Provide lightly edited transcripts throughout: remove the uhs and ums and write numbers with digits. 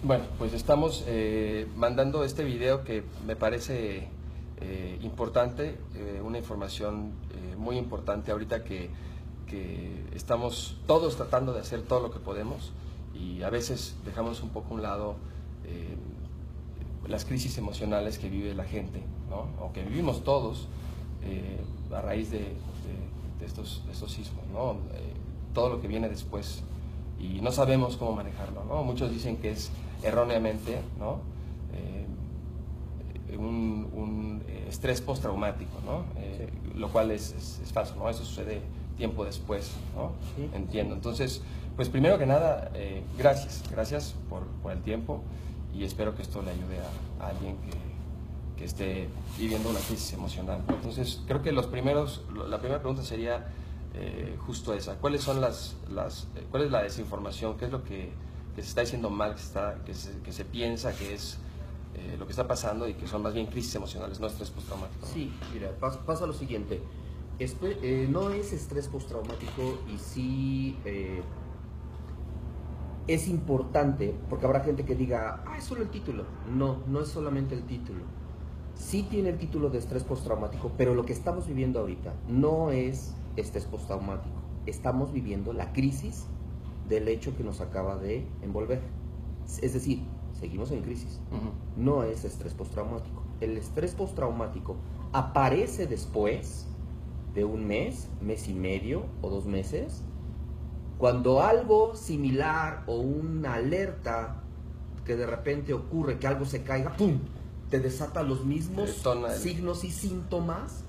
Bueno, pues estamos mandando este video que me parece importante, una información muy importante ahorita que estamos todos tratando de hacer todo lo que podemos y a veces dejamos un poco a un lado las crisis emocionales que vive la gente, ¿no? O que vivimos todos a raíz de estos sismos, ¿no? Todo lo que viene después y no sabemos cómo manejarlo, ¿no? Muchos dicen que es erróneamente, ¿no? Un estrés postraumático, ¿no? Sí. Lo cual es falso, ¿no? Eso sucede tiempo después, ¿no? Sí. Entiendo. Entonces, pues primero que nada, gracias por el tiempo y espero que esto le ayude a alguien que esté viviendo una crisis emocional, ¿no? Entonces, creo que la primera pregunta sería justo esa. ¿Cuáles son cuál es la desinformación? ¿Qué es lo que se está diciendo mal, que se piensa que es lo que está pasando y que son más bien crisis emocionales, no estrés postraumático, ¿no? Sí, mira, pasa lo siguiente. No es estrés postraumático y sí es importante, porque habrá gente que diga, es solo el título. No, no es solamente el título. Sí tiene el título de estrés postraumático, pero lo que estamos viviendo ahorita no es estrés postraumático. Estamos viviendo la crisis del hecho que nos acaba de envolver. Es decir, seguimos en crisis. No es estrés postraumático. El estrés postraumático aparece después de un mes y medio o 2 meses, cuando algo similar o una alerta que de repente ocurre, que algo se caiga, ¡pum!, te desata los mismos signos y síntomas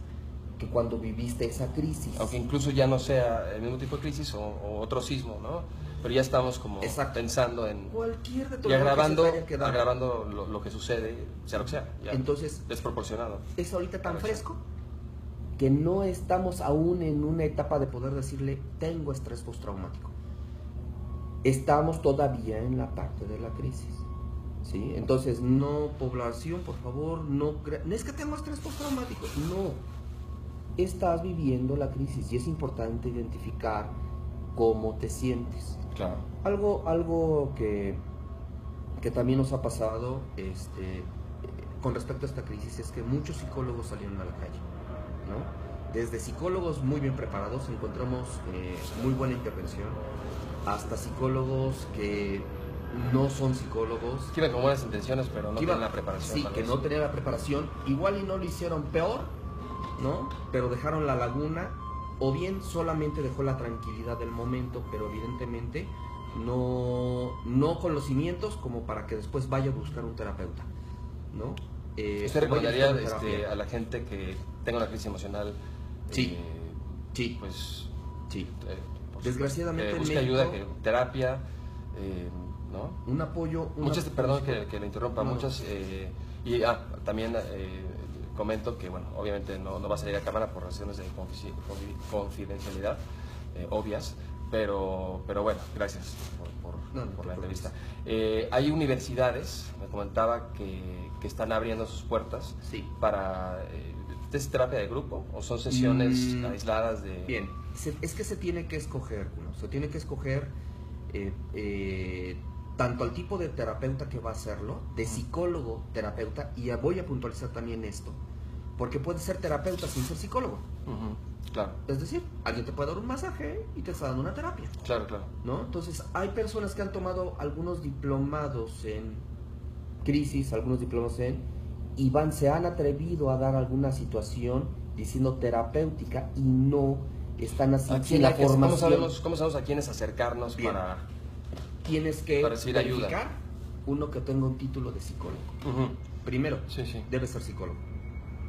que cuando viviste esa crisis. Aunque incluso ya no sea el mismo tipo de crisis o otro sismo, ¿no? Pero ya estamos como pensando en... Cualquier y agravando lo que sucede, sea lo que sea. Ya. Entonces, desproporcionado. Es ahorita tan fresco que no estamos aún en una etapa de poder decirle, tengo estrés postraumático. Estamos todavía en la parte de la crisis. ¿Sí? Entonces, no, población, por favor, no es que tengo estrés postraumático. No. Estás viviendo la crisis y es importante identificar cómo te sientes. Claro. Algo que también nos ha pasado con respecto a esta crisis es que muchos psicólogos salieron a la calle, ¿no? Desde psicólogos muy bien preparados encontramos muy buena intervención, hasta psicólogos que no son psicólogos. Que iban con buenas intenciones, pero no tenían la preparación. Sí, que no tenían la preparación. Igual y no lo hicieron peor, ¿no? Pero dejaron la laguna, o bien solamente dejó la tranquilidad del momento, pero evidentemente no con los cimientos como para que después vaya a buscar un terapeuta, ¿no? ¿Usted recomendaría a la gente que tenga una crisis emocional? Sí. Pues sí. Desgraciadamente busque ayuda, terapia, ¿no? Un apoyo. Perdón que le interrumpa, no. Y también comento que, bueno, obviamente no va a salir a cámara por razones de confidencialidad obvias, pero bueno, gracias por la entrevista. Hay universidades, me comentaba, que están abriendo sus puertas para... ¿Es terapia de grupo o son sesiones aisladas de...? Bien, es que se tiene que escoger, ¿no? Se tiene que escoger tanto al tipo de terapeuta que va a hacerlo, de psicólogo, terapeuta, y voy a puntualizar también esto, porque puede ser terapeuta sin ser psicólogo. Claro. Es decir, alguien te puede dar un masaje y te está dando una terapia. Claro. ¿No? Entonces, hay personas que han tomado algunos diplomados en crisis, algunos diplomados y se han atrevido a dar alguna situación diciendo terapéutica y no están así en la formación. ¿Cómo sabemos a quiénes acercarnos? Bien. Tienes que verificar uno que tenga un título de psicólogo. Primero, debe ser psicólogo,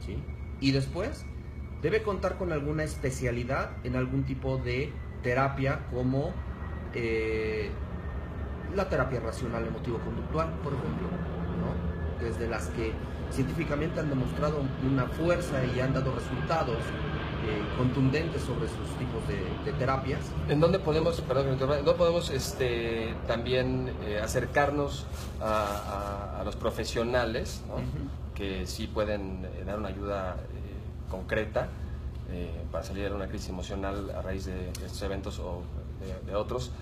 ¿sí? Y después debe contar con alguna especialidad en algún tipo de terapia, como la terapia racional emotivo-conductual, por ejemplo, ¿no? Desde las que científicamente han demostrado una fuerza y han dado resultados contundentes sobre sus tipos de terapias. ¿En dónde podemos, también acercarnos a los profesionales, ¿no? Que sí pueden dar una ayuda concreta para salir de una crisis emocional a raíz de estos eventos o de otros?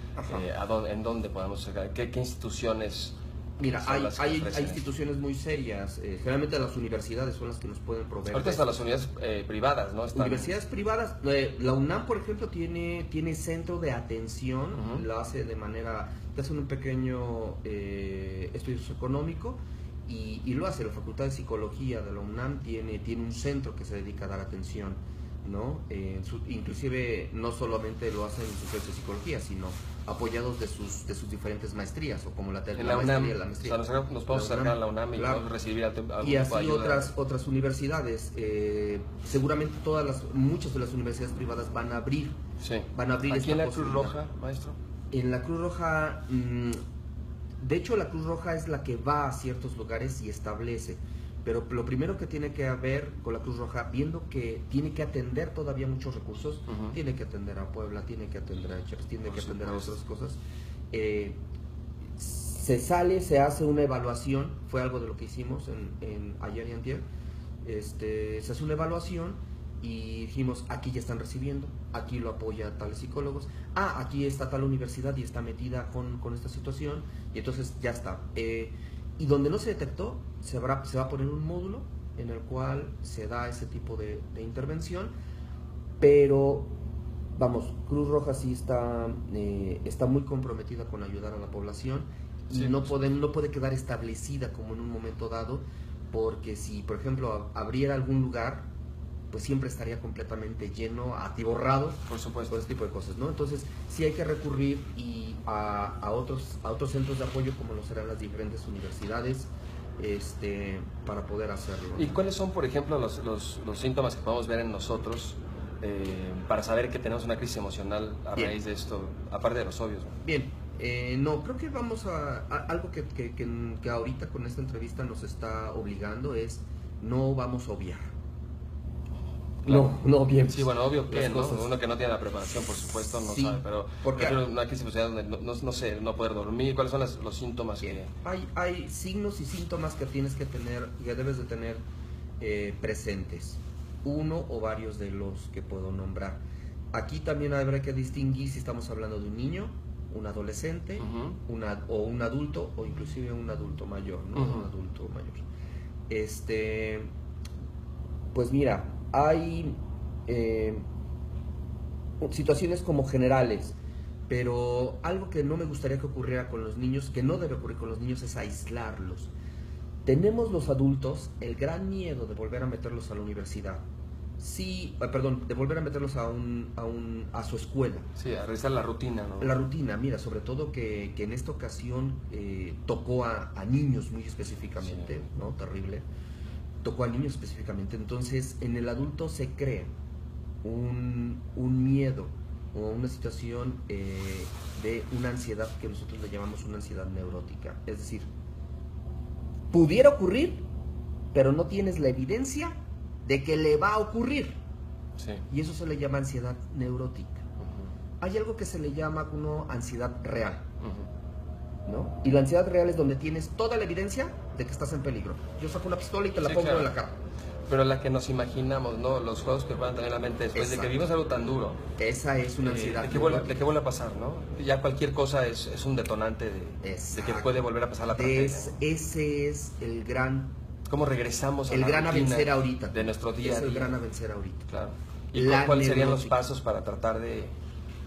¿En dónde podemos acercar? ¿Qué instituciones Mira, son las que hay ofrecen. instituciones muy serias, generalmente las universidades son las que nos pueden proveer. Ahorita hasta las unidades privadas, ¿no? Universidades privadas, la UNAM, por ejemplo, tiene centro de atención, lo hace de manera, te hacen un pequeño estudio socioeconómico y lo hace. La Facultad de Psicología de la UNAM tiene un centro que se dedica a dar atención, ¿no? Inclusive no solamente lo hacen en su centro de psicología, sino apoyados de sus diferentes maestrías, o como la en la maestría, UNAM, la maestría. o sea, nos podemos acercar a la UNAM y claro. podemos recibir algún Y así tipo de ayuda. otras universidades, seguramente muchas de las universidades privadas van a abrir. Sí. Van a abrir ¿Aquí esta en la Cruz posibilidad. Roja, maestro? En la Cruz Roja, de hecho la Cruz Roja es la que va a ciertos lugares y establece, pero lo primero que tiene que haber con la Cruz Roja, viendo que tiene que atender todavía muchos recursos, tiene que atender a Puebla, tiene que atender a Chiapas, tiene que atender a otras cosas, se hace una evaluación, fue algo de lo que hicimos ayer y antier, se hace una evaluación y dijimos, aquí ya están recibiendo, aquí lo apoya tales psicólogos, aquí está tal universidad y está metida con esta situación, y entonces ya está. Y donde no se detectó, se va a poner un módulo en el cual se da ese tipo de intervención, pero vamos, Cruz Roja sí está muy comprometida con ayudar a la población, y no puede quedar establecida como en un momento dado, porque si, por ejemplo, abriera algún lugar, pues siempre estaría completamente lleno, atiborrado, por supuesto, por ese tipo de cosas, ¿no? Entonces sí hay que recurrir a otros centros de apoyo, como lo serán las diferentes universidades, para poder hacerlo. ¿Y cuáles son, por ejemplo, los síntomas que podemos ver en nosotros para saber que tenemos una crisis emocional a raíz de esto, aparte de los obvios, ¿no? Bien, no, creo que vamos a algo que ahorita con esta entrevista nos está obligando es, no vamos a obviar. Claro. No, bien. Sí, bueno, obvio que, ¿no? Cosas. Uno que no tiene la preparación, por supuesto, no Sí, sabe, pero porque una crisis emocional donde no sé, no poder dormir, ¿cuáles son los síntomas que...? Hay signos y síntomas que tienes que tener, que debes de tener presentes, uno o varios de los que puedo nombrar. Aquí también habrá que distinguir si estamos hablando de un niño, un adolescente, o un adulto, o inclusive un adulto mayor, ¿no? Un adulto mayor. Pues mira, hay situaciones como generales, pero algo que no me gustaría que ocurriera con los niños, que no debe ocurrir con los niños, es aislarlos. Tenemos los adultos el gran miedo de volver a meterlos a la universidad. Sí, de volver a meterlos a su escuela. Sí, a realizar la rutina, ¿no? La rutina, mira, sobre todo que en esta ocasión tocó a niños muy específicamente, sí, ¿no? Terrible. Tocó a niños específicamente. Entonces, en el adulto se crea un miedo o una situación de una ansiedad que nosotros le llamamos una ansiedad neurótica. Es decir, pudiera ocurrir, pero no tienes la evidencia de que le va a ocurrir. Sí. Y eso se le llama ansiedad neurótica. Hay algo que se le llama ansiedad real, ¿no? Y la ansiedad real es donde tienes toda la evidencia de que estás en peligro. Yo saco una pistola y te la pongo en la cara. Pero la que nos imaginamos, ¿no? Los juegos que puedan tener en la mente después de que vivimos algo tan duro. Esa es una ansiedad. De que vuelve a pasar, ¿no? Ya cualquier cosa es un detonante de que puede volver a pasar la tragedia. Ese es el gran... ¿Cómo regresamos a el gran a vencer ahorita? De nuestro día a día. Es el gran a vencer ahorita. Claro. ¿Y cuáles serían los pasos para tratar de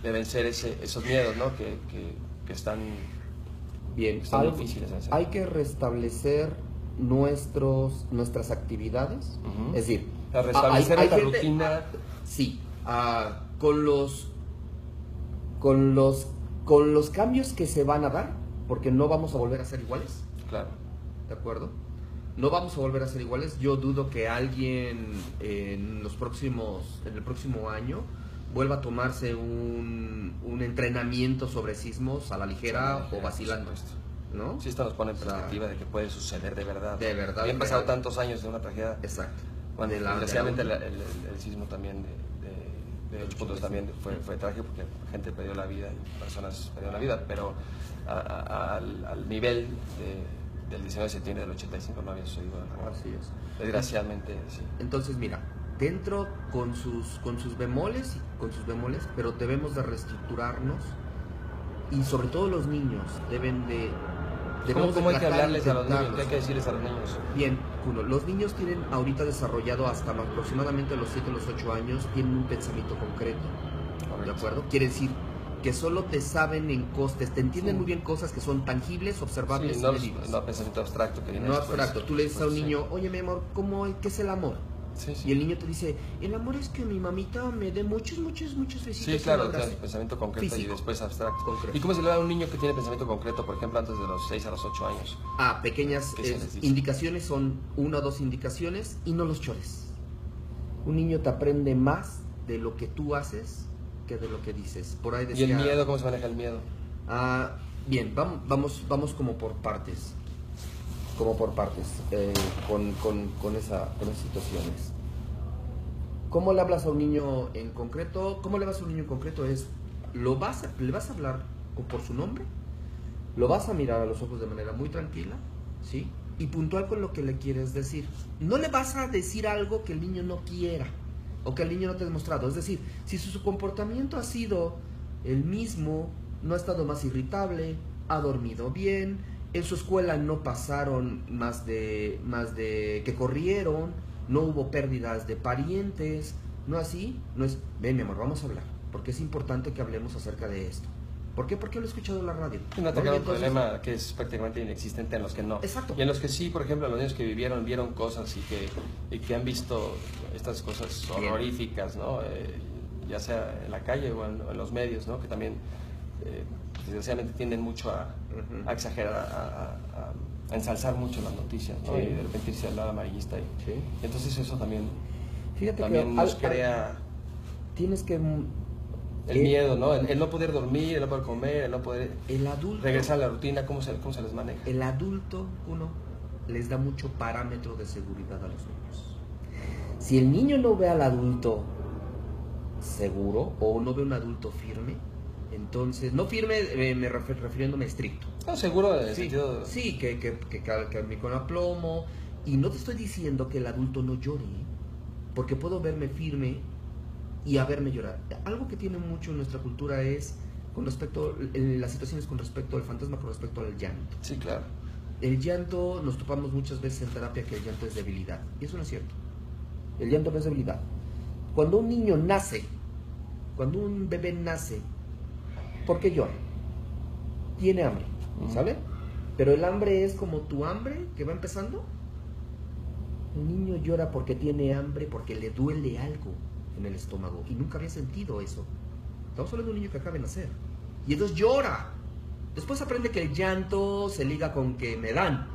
vencer esos miedos, ¿no? Que están, bien, difíciles. Hay que restablecer nuestras actividades, es decir, restablecer la rutina. Sí, con los cambios que se van a dar, porque no vamos a volver a ser iguales. Claro. ¿De acuerdo? No vamos a volver a ser iguales. Yo dudo que alguien en el próximo año vuelva a tomarse un entrenamiento sobre sismos a la ligera o vacilando, ¿no? Sí, esto nos pone en perspectiva de que puede suceder de verdad. De verdad. Habían pasado tantos años de una tragedia. Exacto. Bueno, desgraciadamente el sismo también de 8 puntos también fue trágico porque gente perdió la vida y personas perdieron la vida, pero al nivel del 19 de septiembre del 85 no había sucedido nada. Así es. Desgraciadamente, sí. Entonces, mira, dentro con sus bemoles, pero debemos de reestructurarnos, y sobre todo los niños deben de ¿Cómo hay que tratar hablarles a los niños? intentarlos. ¿Qué hay que decirles a los niños? Bien, Kuno, los niños tienen ahorita desarrollado hasta aproximadamente los 7 o los 8 años, tienen un pensamiento concreto, ¿de acuerdo? Quiere decir que solo te saben en costes, te entienden muy bien cosas que son tangibles, observables Sí, y medibles. no pensamiento abstracto que viene No después. abstracto. Tú le dices a un Sí. niño, oye mi amor, ¿qué es el amor? Sí, sí. Y el niño te dice, el amor es que mi mamita me dé muchos besitos. Sí, y claro, un abrazo". claro, pensamiento concreto Físico. y después abstracto. Concreto. ¿Y cómo se le da a un niño que tiene pensamiento concreto, por ejemplo, antes de los 6 a los 8 años? Pequeñas ¿Qué se les dice? indicaciones, son 1 o 2 indicaciones y no los chores. Un niño te aprende más de lo que tú haces que de lo que dices. Por ahí ¿Y decía, el miedo? ¿Cómo se maneja el miedo? Bien, vamos como por partes. Con esas situaciones. ¿Cómo le hablas a un niño en concreto? ¿Cómo le vas a un niño en concreto? Le vas a hablar por su nombre, lo vas a mirar a los ojos de manera muy tranquila, ¿sí? Y puntual con lo que le quieres decir. No le vas a decir algo que el niño no quiera o que el niño no te ha demostrado. Es decir, si su comportamiento ha sido el mismo, no ha estado más irritable, ha dormido bien, en su escuela no pasaron más de que corrieron, no hubo pérdidas de parientes, no así, no es, ven mi amor, vamos a hablar, porque es importante que hablemos acerca de esto. ¿Por qué? Porque lo he escuchado en la radio. Un atacado un problema que es prácticamente inexistente en los que no. Exacto. Y en los que sí, por ejemplo, los niños que vieron cosas y que han visto estas cosas horroríficas, ¿no? Ya sea en la calle o en los medios, ¿no? Que también desgraciadamente tienden mucho a exagerar, a ensalzar mucho las noticias, ¿no? Sí. Y de repente irse al lado amarillista. Sí. Entonces eso también, Fíjate también que nos crea tienes que el miedo, ¿no? El no poder dormir, el no poder comer, el no poder el adulto, regresar a la rutina. ¿Cómo se les maneja? el adulto, les da mucho parámetro de seguridad a los niños. Si el niño no ve al adulto seguro o no ve un adulto firme, entonces, no firme refiriéndome estricto. No, seguro en el Sí, sentido... sí, que con aplomo. Y no te estoy diciendo que el adulto no llore, ¿eh? Porque puedo verme firme y a verme llorar. Algo que tiene mucho en nuestra cultura es con respecto, en las situaciones con respecto al fantasma, con respecto al llanto. Sí, claro. El llanto, nos topamos muchas veces en terapia que el llanto es debilidad. Y eso no es cierto. El llanto no es debilidad. Cuando un niño nace, cuando un bebé nace, ¿por qué llora? Tiene hambre, ¿sale? Pero el hambre es como tu hambre que va empezando. El niño llora porque tiene hambre, porque le duele algo en el estómago. Y nunca había sentido eso. Estamos hablando de un niño que acaba de nacer. Y entonces llora. Después aprende que el llanto se liga con que me dan.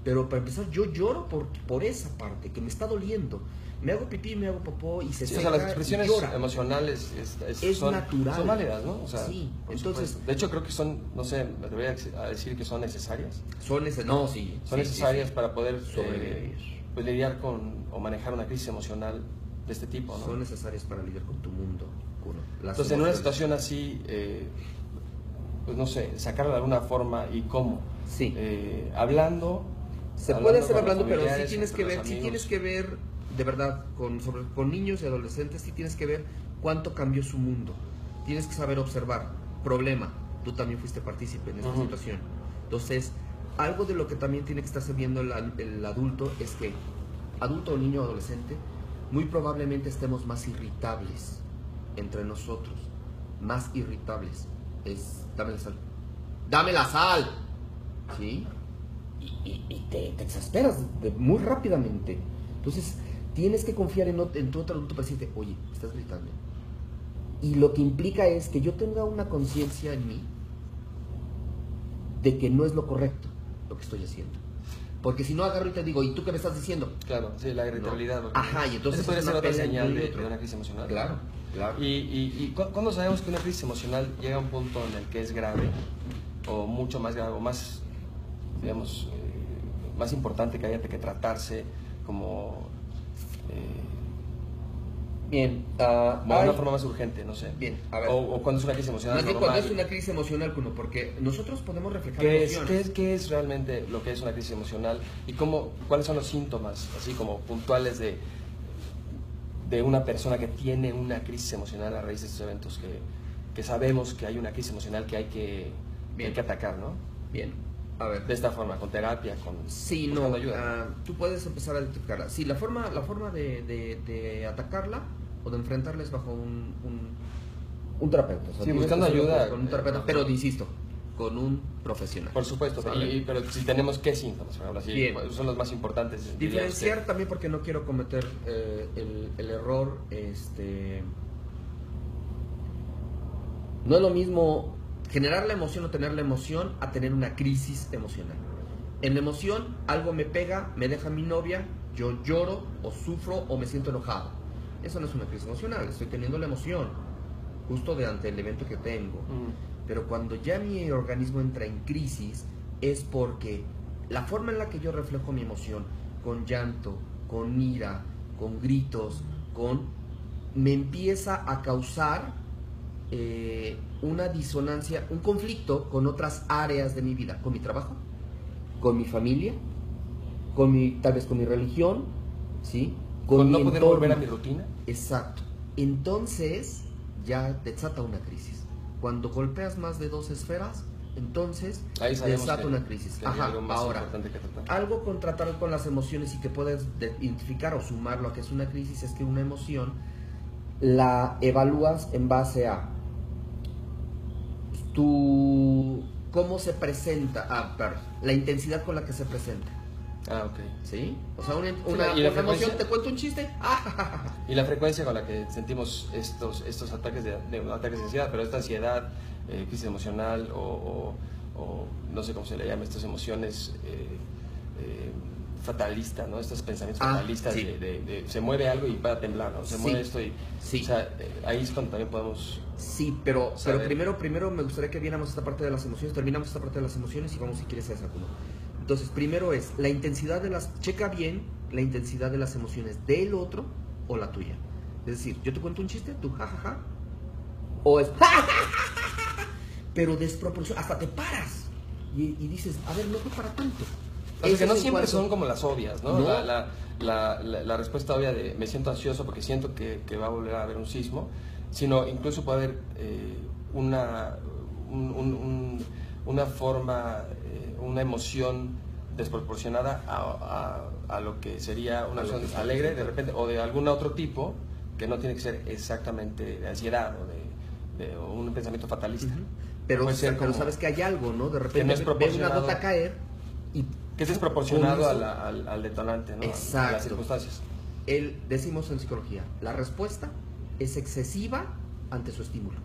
Pero para empezar, yo lloro por esa parte, que me está doliendo. Me hago pipí, me hago popó y se Sí, seca o sea, las expresiones y llora. emocionales Es son, natural. son válidas, ¿no? O sea, Sí, por entonces... supuesto. De hecho, creo que son, no sé, me atrevería a decir que son necesarias. Son Necesarias para poder sobrevivir. Pues lidiar con o manejar una crisis emocional de este tipo, ¿no? Son necesarias para lidiar con tu mundo. Entonces, en una situación así, pues no sé, sacarla de alguna forma y cómo. Sí. Hablando. Se puede hacer con hablando, los pero sí familiares, tienes entre que ver, los sí amigos. tienes que ver, de verdad, con niños y adolescentes, sí tienes que ver cuánto cambió su mundo. Tienes que saber observar. Problema, tú también fuiste partícipe en esta situación. Entonces, algo de lo que también tiene que estarse viendo el adulto es que, adulto o niño o adolescente, muy probablemente estemos más irritables entre nosotros. Más irritables. Dame la sal. ¡Dame la sal! ¿Sí? Y te exasperas muy rápidamente. Entonces, tienes que confiar en tu otro adulto para decirte, oye, estás gritando. Y lo que implica es que yo tenga una conciencia en mí de que no es lo correcto lo que estoy haciendo. Porque si no agarro y te digo, ¿y tú qué me estás diciendo? Claro, sí, la irritabilidad. No. Ajá, y entonces eso podría es ser una otra pelea señal entre de otro. una crisis emocional. Claro, claro. ¿Y cuándo sabemos que una crisis emocional llega a un punto en el que es grave, o mucho más grave, o más, digamos, más importante que haya que tratarse como Bien, de una forma más urgente, no sé? Bien, a ver. O cuando es una crisis emocional Más bien normal. cuando es una crisis emocional, Kuno, porque nosotros podemos reflejar ¿Qué emociones. ¿Qué es realmente lo que es una crisis emocional? ¿Y cuáles son los síntomas, así como puntuales, de una persona que tiene una crisis emocional a raíz de estos eventos que sabemos que hay una crisis emocional que hay que atacar, ¿no? Bien. A ver. De esta forma, con terapia, con Sí, no, tú puedes empezar a detectarla. Sí, la forma de atacarla o de enfrentarla es bajo un terapeuta. O sea, sí, buscando ayuda. Con un terapeuta, pero insisto, con un profesional. Por supuesto, pero si tenemos qué síntomas, por ejemplo, así, son los más importantes. Diferenciar también, porque no quiero cometer el error, no es lo mismo generar la emoción o tener la emoción a tener una crisis emocional. En la emoción, algo me pega, me deja mi novia, yo lloro o sufro o me siento enojado. Eso no es una crisis emocional, estoy teniendo la emoción justo ante el evento que tengo. Pero cuando ya mi organismo entra en crisis es porque la forma en la que yo reflejo mi emoción, con llanto, con ira, con gritos, me empieza a causar una disonancia, un conflicto con otras áreas de mi vida, con mi trabajo, con mi familia, tal vez con mi religión, ¿sí? Con no poder volver a mi rutina. Exacto. Entonces ya desata una crisis. Cuando golpeas más de 2 esferas, entonces desata una crisis. Ahora, algo con tratar con las emociones y que puedes identificar o sumarlo a que es una crisis es que una emoción la evalúas en base a cómo se presenta, la intensidad con la que se presenta. Ok. ¿Sí? O sea, una emoción, te cuento un chiste. Y la frecuencia con la que sentimos estos ataques de ataques de ansiedad, pero esta ansiedad, crisis emocional o no sé cómo se le llama, estas emociones fatalistas, ¿no? Estos pensamientos fatalistas sí. Se mueve algo y va a temblar, ¿no? Se mueve esto y... Sí. O sea, ahí es cuando también podemos... Sí, pero primero me gustaría que viéramos esta parte de las emociones, terminamos esta parte de las emociones y vamos si quieres a esa uno. Entonces, primero es la intensidad checa bien la intensidad de las emociones del otro o la tuya. Es decir, yo te cuento un chiste, tú jajaja, o es pero desproporcionado, hasta te paras y dices, a ver, no fue para tanto. O sea, que no siempre son como las obvias, ¿no? La respuesta obvia de me siento ansioso porque siento que va a volver a haber un sismo, sino incluso puede haber una forma, una emoción desproporcionada a lo que sería una emoción alegre de repente o de algún otro tipo que no tiene que ser exactamente de ansiedad o un pensamiento fatalista. Pero sabes que hay algo, ¿no? De repente ves una gota caer y que es desproporcionado al detonante, ¿no? Exacto. A las circunstancias. Decimos en psicología, la respuesta es excesiva ante su estímulo.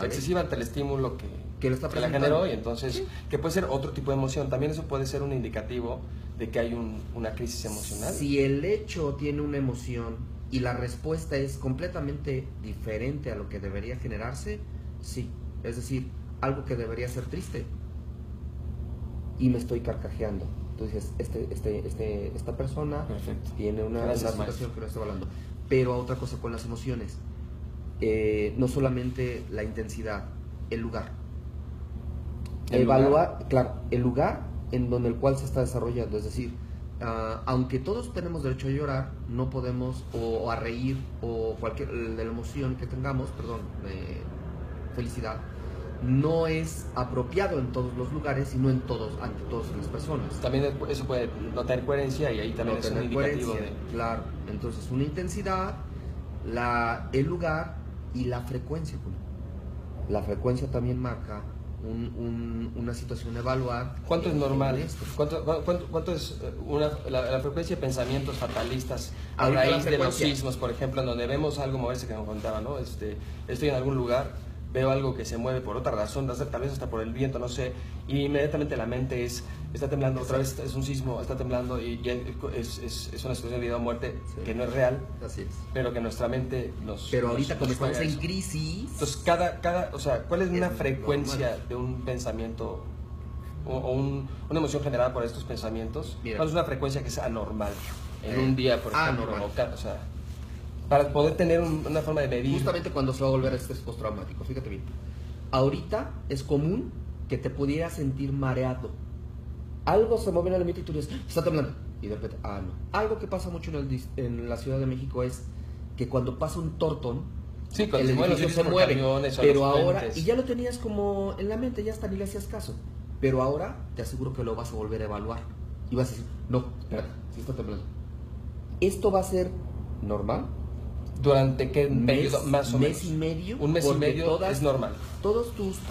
Excesiva ante el estímulo que la generó y entonces, que puede ser otro tipo de emoción. También eso puede ser un indicativo de que hay una crisis emocional. Si el hecho tiene una emoción y la respuesta es completamente diferente a lo que debería generarse, sí. Es decir, algo que debería ser triste y me estoy carcajeando. Entonces, esta persona tiene una situación que no estoy hablando. Pero otra cosa con las emociones, no solamente la intensidad, el lugar. Evaluar, claro, el lugar en donde el cual se está desarrollando. Es decir, aunque todos tenemos derecho a llorar, no podemos, o a reír, o cualquier de la emoción que tengamos, felicidad, no es apropiado en todos los lugares y no ante todas las personas. También eso puede no tener coherencia y ahí también es un indicativo de... Claro, entonces una intensidad, el lugar y la frecuencia. La frecuencia también marca una situación a evaluar. ¿Cuánto es normal? ¿Cuánto es la frecuencia de pensamientos fatalistas a raíz de los sismos, por ejemplo, en donde vemos algo moverse, que me contaba, ¿no? Estoy en algún lugar, veo algo que se mueve por otra razón, tal vez hasta por el viento, no sé, y inmediatamente la mente está temblando, otra vez es un sismo, está temblando y es una situación de vida o muerte que no es real, así es, pero que nuestra mente Pero ahorita como estamos en crisis... Entonces, o sea, ¿cuál es una frecuencia de un pensamiento o una emoción generada por estos pensamientos? ¿Cuál es una frecuencia que es anormal en un día, por ejemplo? O sea, para poder tener una forma de medir. Justamente cuando se va a volver estrés postraumático, fíjate bien. Ahorita es común que te pudieras sentir mareado. Algo se mueve en el ambiente y tú dices, está temblando. Y de repente, no. Algo que pasa mucho en la Ciudad de México es que cuando pasa un tortón, el edificio se mueve. Pero ahora, y ya lo tenías como en la mente, ya hasta ni le hacías caso. pero ahora te aseguro que lo vas a volver a evaluar y vas a decir, no, espérate, sí está temblando. ¿Esto va a ser normal? ¿Durante qué periodo más o menos? Mes y medio. Un mes y medio es normal.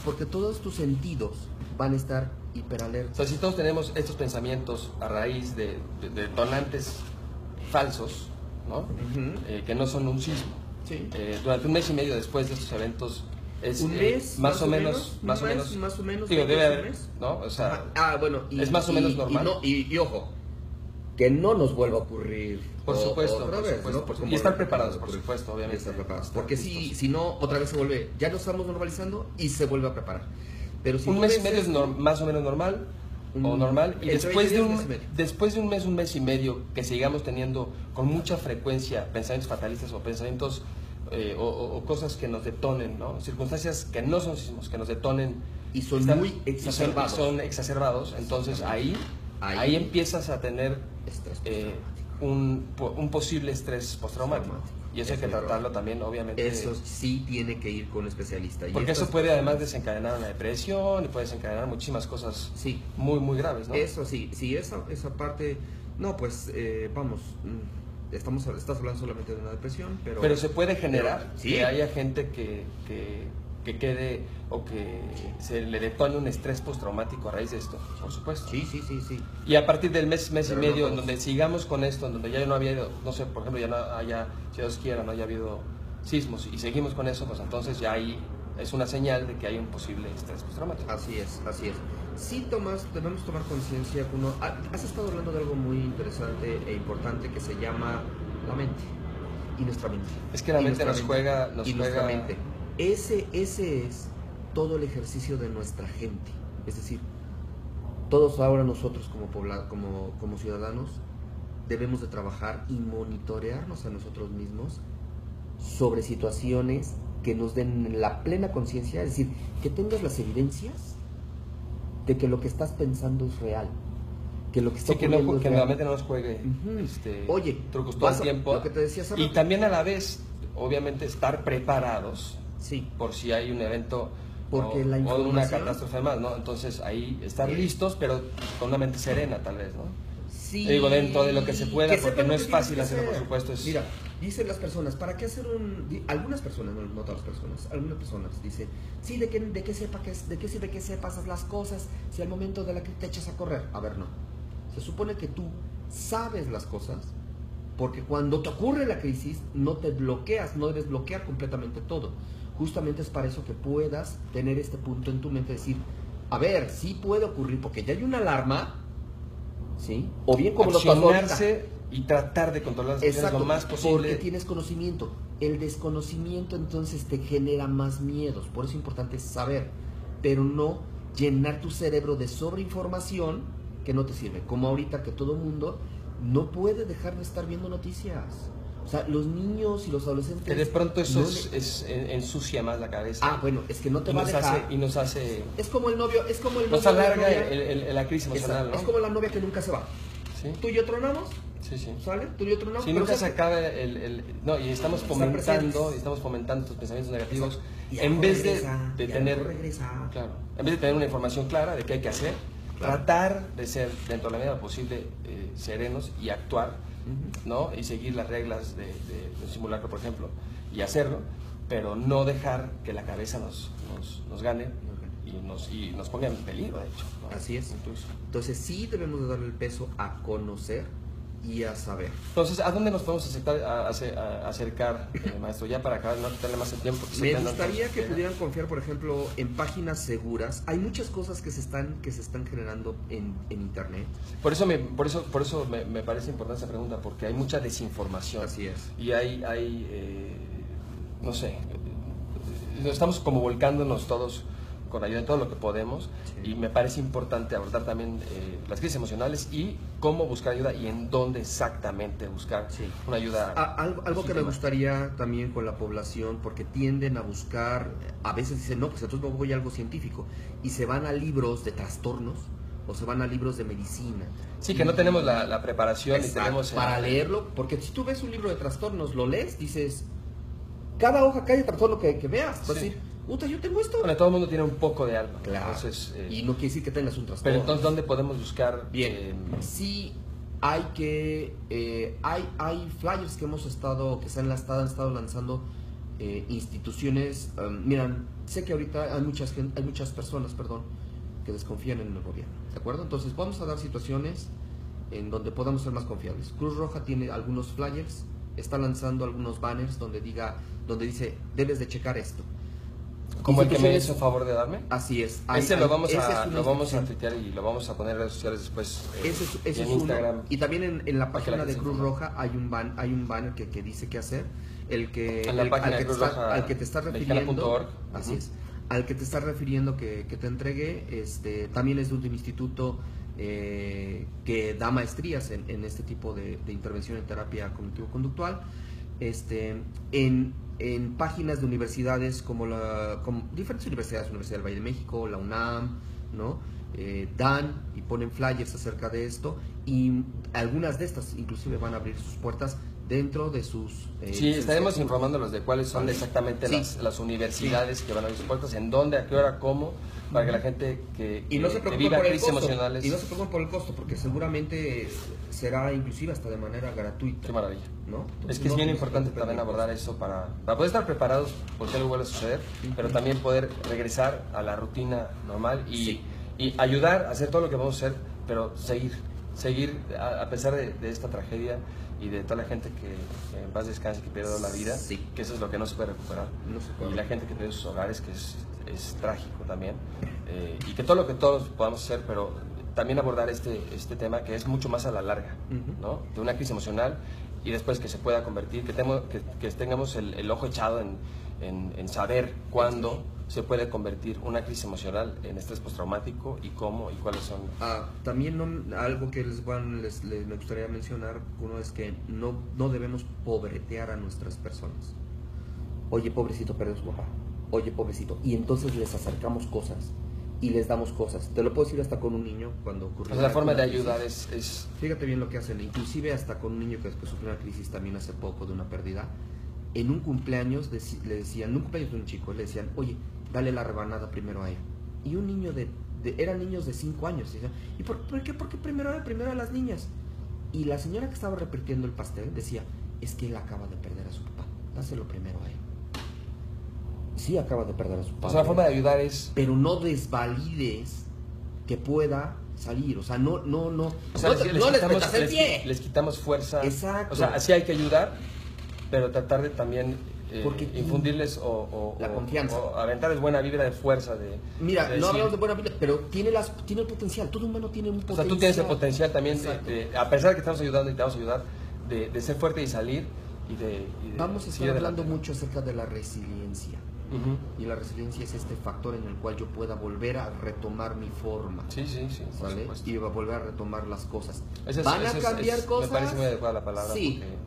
Porque todos tus sentidos van a estar hiperalerta. O sea, si todos tenemos estos pensamientos a raíz de detonantes falsos, ¿no? Que no son un sismo. Sí. Durante un mes y medio después de estos eventos es un mes, más o menos, digo, debe haber, ¿no? O sea, bueno, es más o menos normal. Y ojo, que no nos vuelva a ocurrir. Por supuesto, otra vez, ¿no? Y estar preparados, por supuesto, obviamente. Estar preparados. Porque si no, otra vez se vuelve, ya lo estamos normalizando y se vuelve a preparar. Pero si un mes y medio es más o menos normal, y después de un mes y medio que sigamos teniendo con mucha frecuencia pensamientos fatalistas o pensamientos o cosas que nos detonen, ¿no? Circunstancias que no son sismos, que nos detonen y son muy exacerbados. Son exacerbados, entonces ahí empiezas a tener un posible estrés postraumático. Y eso hay que tratarlo también, obviamente. Eso sí tiene que ir con un especialista. Porque eso puede además desencadenar una depresión y puede desencadenar muchísimas cosas muy, muy graves, ¿no? Eso sí, esa parte, no, pues vamos, estás hablando solamente de una depresión, pero se puede generar que haya gente que quede o que se le detone un estrés postraumático a raíz de esto, por supuesto. Sí. Y a partir del mes y medio, en donde sigamos con esto, en donde ya no había, no sé, por ejemplo, ya no haya, si Dios quiera, no haya habido sismos y seguimos con eso, pues entonces ya ahí es una señal de que hay un posible estrés postraumático. Así es. Sí, Tomás, debemos tomar conciencia. Has estado hablando de algo muy interesante e importante que se llama la mente y nuestra mente. Es que la mente nos juega. Nuestra mente. Ese es todo el ejercicio de nuestra gente. Es decir, todos ahora nosotros como ciudadanos debemos de trabajar y monitorearnos a nosotros mismos sobre situaciones que nos den la plena conciencia, es decir, que tengas las evidencias de que lo que estás pensando es real, que lo que está ocurriendo es que real. la mente no nos juegue Oye, trucos todo el tiempo. Lo que te decía hace rato. Y también a la vez, obviamente, estar preparados sí, por si hay un evento porque o una catástrofe más, ¿no? Entonces ahí estar listos, pero con una mente serena tal vez, ¿no? Sí. Digo, dentro de lo que se pueda, porque no es fácil hacerlo, por supuesto. Mira, dicen las personas, ¿para qué hacer algunas personas, no todas las personas, algunas personas dicen, sí, ¿de qué sirve que sepas las cosas si al momento de la que te echas a correr? A ver, no. Se supone que tú sabes las cosas, porque cuando te ocurre la crisis, no te bloqueas, no debes bloquear completamente todo. Justamente es para eso que puedas tener este punto en tu mente, decir, a ver, sí puede ocurrir, porque ya hay una alarma, ¿sí? O bien como lo pasó ahorita. Y tratar de controlar las situaciones lo más posible. Porque tienes conocimiento. El desconocimiento entonces te genera más miedos. Por eso es importante saber, pero no llenar tu cerebro de sobreinformación que no te sirve. Como ahorita que todo el mundo no puede dejar de estar viendo noticias. O sea, los niños y los adolescentes... Que de pronto eso ensucia más la cabeza. Bueno, es que no te va a dejar... Y nos hace... Es como el novio... Nos alarga la crisis emocional, ¿no? Es como la novia que nunca se va. ¿Sí? Tú y yo tronamos. Sí. ¿Sale? Tú y yo tronamos. Si nunca se acaba no, y estamos fomentando tus pensamientos negativos en vez de tener... Claro, en vez de tener una información clara de qué hay que hacer, tratar de ser, dentro de la medida posible, serenos y actuar, ¿no? Y seguir las reglas de un simulacro, por ejemplo, y hacerlo, pero no dejar que la cabeza nos gane y nos ponga en peligro, de hecho, ¿no? Así es. Entonces sí debemos de darle el peso a conocer y a saber. Entonces, ¿a dónde nos podemos acercar, maestro? Ya para acabar, no quitarle más el tiempo. Me gustaría que pudieran confiar, por ejemplo, en páginas seguras. Hay muchas cosas que se están generando en internet. Por eso me parece importante esa pregunta, porque hay mucha desinformación. Así es. Y no sé, estamos como volcándonos todos con ayuda de todo lo que podemos, y me parece importante abordar también las crisis emocionales y cómo buscar ayuda y en dónde exactamente buscar una ayuda. Algo que me gustaría también con la población, porque tienden a buscar, a veces dicen, no, pues entonces voy a algo científico, y se van a libros de trastornos o se van a libros de medicina. Sí, que no tenemos la preparación y tenemos... Para leerlo, porque si tú ves un libro de trastornos, lo lees, dices, cada hoja, cada trastorno que veas, vas a decir, puta, yo tengo esto. Bueno, todo el mundo tiene un poco de algo. Claro. Entonces, Y no quiere decir que tengas un trastorno. pero entonces, ¿dónde podemos buscar? Bien, sí hay que... hay flyers que hemos estado, que han estado lanzando instituciones. Miran, sé que ahorita hay muchas personas, que desconfían en el gobierno, ¿de acuerdo? Entonces vamos a dar situaciones en donde podamos ser más confiables. Cruz Roja tiene algunos flyers, está lanzando algunos banners donde dice, debes de checar esto. ¿Como el que me hizo favor de darme? Así es. Lo vamos a tuitear y lo vamos a poner en redes sociales después. Ese en es Instagram. uno. Y también en la página de Cruz Roja hay un banner que dice qué hacer. En la página de Cruz Roja, al que te estás refiriendo. Así uh-huh. es. Al que te estás refiriendo que te entregué, también es de un instituto que da maestrías en este tipo de intervención en terapia cognitivo-conductual. En páginas de universidades como diferentes universidades, Universidad del Valle de México, la UNAM, ¿no? Dan y ponen flyers acerca de esto, y algunas de estas inclusive van a abrir sus puertas dentro de sus... sí, estaremos informándolos de cuáles son exactamente las universidades que van a abrir sus puertas, en dónde, a qué hora, cómo, para que la gente que no se preocupe viva por crisis el costo, emocionales... Y no se preocupen por el costo, porque seguramente será inclusive hasta de manera gratuita. Qué maravilla. ¿No? Entonces, es que es bien importante también abordar eso para poder estar preparados porque algo vuelve a suceder, pero también poder regresar a la rutina normal y ayudar a hacer todo lo que vamos a hacer, pero seguir a pesar de esta tragedia y de toda la gente que en paz descanse, que pierde la vida, que eso es lo que no se puede recuperar, y la gente que pierde sus hogares, que es trágico también, y que todo lo que todos podamos hacer, pero también abordar este tema que es mucho más a la larga, ¿no? De una crisis emocional, y después que se pueda convertir, que tengamos el ojo echado en saber cuándo se puede convertir una crisis emocional en estrés postraumático y cómo y cuáles son. También algo que me gustaría mencionar, uno es que no debemos pobretear a nuestras personas. Oye, pobrecito, perdió su papá. Oye, pobrecito. Y entonces les acercamos cosas y les damos cosas. Te lo puedo decir hasta con un niño cuando ocurrió. La forma de ayudar es... Fíjate bien lo que hacen, inclusive hasta con un niño que sufrió una crisis también hace poco de una pérdida. En un cumpleaños le decían, en un cumpleaños de un chico, le decían, oye, dale la rebanada primero a él. Y un niño eran niños de 5 años. Decían, ¿y por qué? Porque primero a las niñas. Y la señora que estaba repartiendo el pastel decía, es que él acaba de perder a su papá, dáselo primero a él. Sí, acaba de perder a su padre. O sea, la forma de ayudar es... Pero no desvalides que pueda salir. O sea, no. O sea, les quitamos fuerza. Exacto. O sea, sí hay que ayudar, pero tratar de también infundirles la confianza. O aventarles buena vibra de fuerza. Mira, no hablamos de buena vibra, pero tiene el potencial. Todo humano tiene un potencial. O sea, tú tienes el potencial también, a pesar de que estamos ayudando y te vamos a ayudar, de ser fuerte y salir. Vamos a estar hablando mucho acerca de la resiliencia. Y la resiliencia es este factor en el cual yo pueda volver a retomar mi forma. Sí, ¿vale? Y volver a retomar las cosas. ¿Van a cambiar cosas? Me parece muy adecuada la palabra. Sí. Porque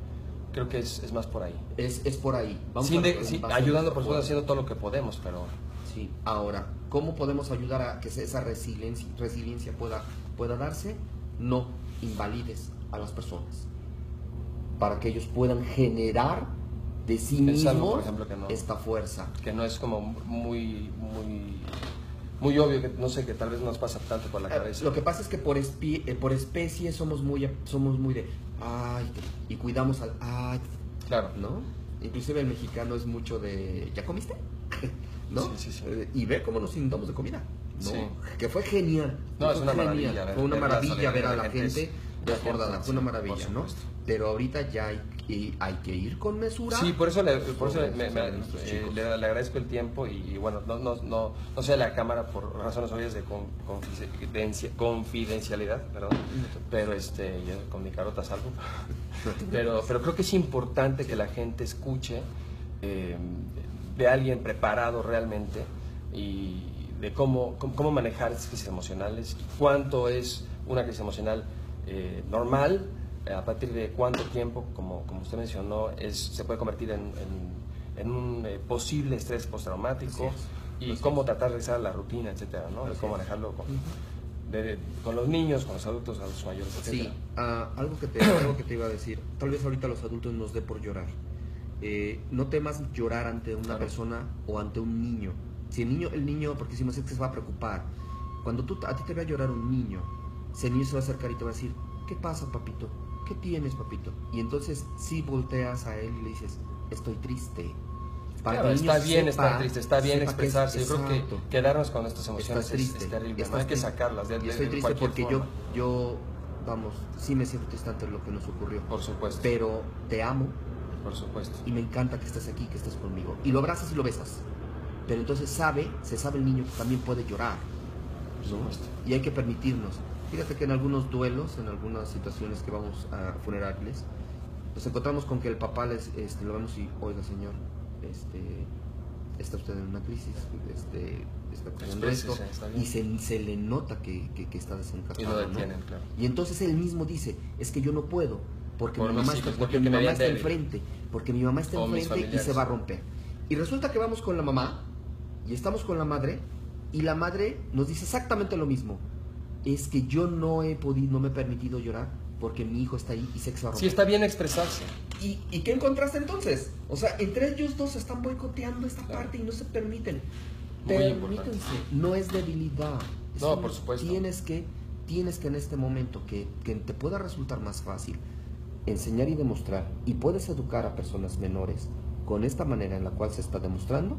creo que es más por ahí. Es por ahí. Ayudando, por supuesto, haciendo todo lo que podemos, pero... Sí, ahora, ¿cómo podemos ayudar a que esa resiliencia pueda darse? No invalides a las personas, para que ellos puedan generar de sí mismos, por ejemplo, esta fuerza. Que no es como muy obvio, que no sé, que tal vez nos pasa tanto por la cabeza. Lo que pasa es que por especie somos muy de ay, y cuidamos al ay. Claro. ¿No? Inclusive el mexicano es mucho de ¿ya comiste? ¿No? Sí. Y ve cómo nos inundamos de comida, ¿no? Sí. Que fue genial. No, es una maravilla. Fue una maravilla ver a la gente desbordada, fue una sí, maravilla, ¿no? Pero ahorita ya hay que ir con mesura. Sí, por eso le agradezco el tiempo y bueno, no sé la cámara por razones obvias de confidencialidad, perdón, pero yo con mi carota salgo. pero creo que es importante que la gente escuche de alguien preparado realmente y de cómo manejar estas crisis emocionales y cuánto es una crisis emocional normal, a partir de cuánto tiempo, como usted mencionó, se puede convertir en un posible estrés postraumático y cómo tratar de regresar a la rutina, etcétera, ¿no? Cómo manejarlo con los niños, con los adultos mayores, etcétera. Sí, algo que te iba a decir, tal vez ahorita a los adultos nos dé por llorar. No temas llorar ante una persona o ante un niño, Si el niño, porque decimos es que se va a preocupar. Cuando a ti te va a llorar un niño, ese niño se va a acercar y te va a decir, ¿qué pasa, papito? ¿Qué tienes, papito? Y entonces si volteas a él y le dices, estoy triste. Para claro, está bien estar triste, está bien expresarse. Yo creo que quedarnos con estas emociones es terrible, no hay que sacarlas. Estoy triste porque yo, vamos, sí me siento triste ante lo que nos ocurrió. Por supuesto. Pero te amo. Por supuesto. Y me encanta que estés aquí, que estés conmigo. Y lo abrazas y lo besas. Pero entonces se sabe el niño que también puede llorar. Por supuesto. Y hay que permitirnos. Fíjate que en algunos duelos, en algunas situaciones que vamos a funerales, nos encontramos con que el papá lo vemos y, oiga señor, está usted en una crisis, está ocurriendo esto, y se le nota que está desencajado. Y lo detienen, ¿no? Claro. Y entonces él mismo dice, es que yo no puedo, porque mi mamá está enfrente, porque mi mamá está enfrente y se va a romper. Y resulta que vamos con la mamá, y estamos con la madre, y la madre nos dice exactamente lo mismo. Es que yo no me he permitido llorar porque mi hijo está ahí y sé que se va a romper. Sí, está bien expresarse. ¿Y qué encontraste entonces? O sea, entre ellos dos están boicoteando esta parte y no se permiten. Permítanse, no es debilidad. No, por supuesto. Tienes que en este momento que te pueda resultar más fácil enseñar y demostrar, y puedes educar a personas menores con esta manera en la cual se está demostrando.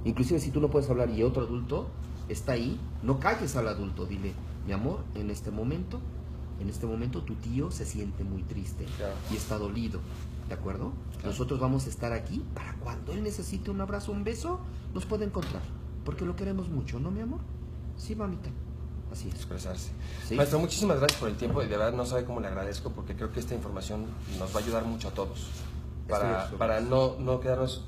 Inclusive si tú no puedes hablar y otro adulto está ahí, no calles al adulto, dile, mi amor, en este momento tu tío se siente muy triste, claro, y está dolido, ¿de acuerdo? Claro. Nosotros vamos a estar aquí para cuando él necesite un abrazo, un beso, nos puede encontrar, porque lo queremos mucho, ¿no, mi amor? Sí, mamita. Así es. Expresarse. ¿Sí? Maestro, muchísimas gracias por el tiempo y de verdad no sabe cómo le agradezco, porque creo que esta información nos va a ayudar mucho a todos para no quedarnos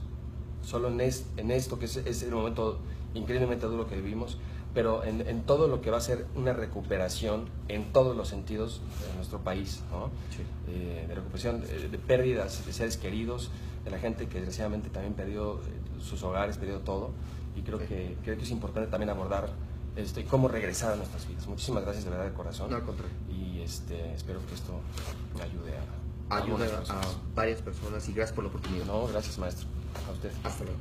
solo en esto, que es el momento increíblemente duro que vivimos, pero en todo lo que va a ser una recuperación en todos los sentidos de nuestro país, ¿no? Sí. De recuperación, de pérdidas de seres queridos, de la gente que desgraciadamente también perdió sus hogares, perdió todo, y creo que es importante también abordar cómo regresar a nuestras vidas. Muchísimas gracias de verdad de corazón. No, al contrario. Y espero que esto me ayude a varias personas, y gracias por la oportunidad. No, gracias maestro. A usted. Hasta luego.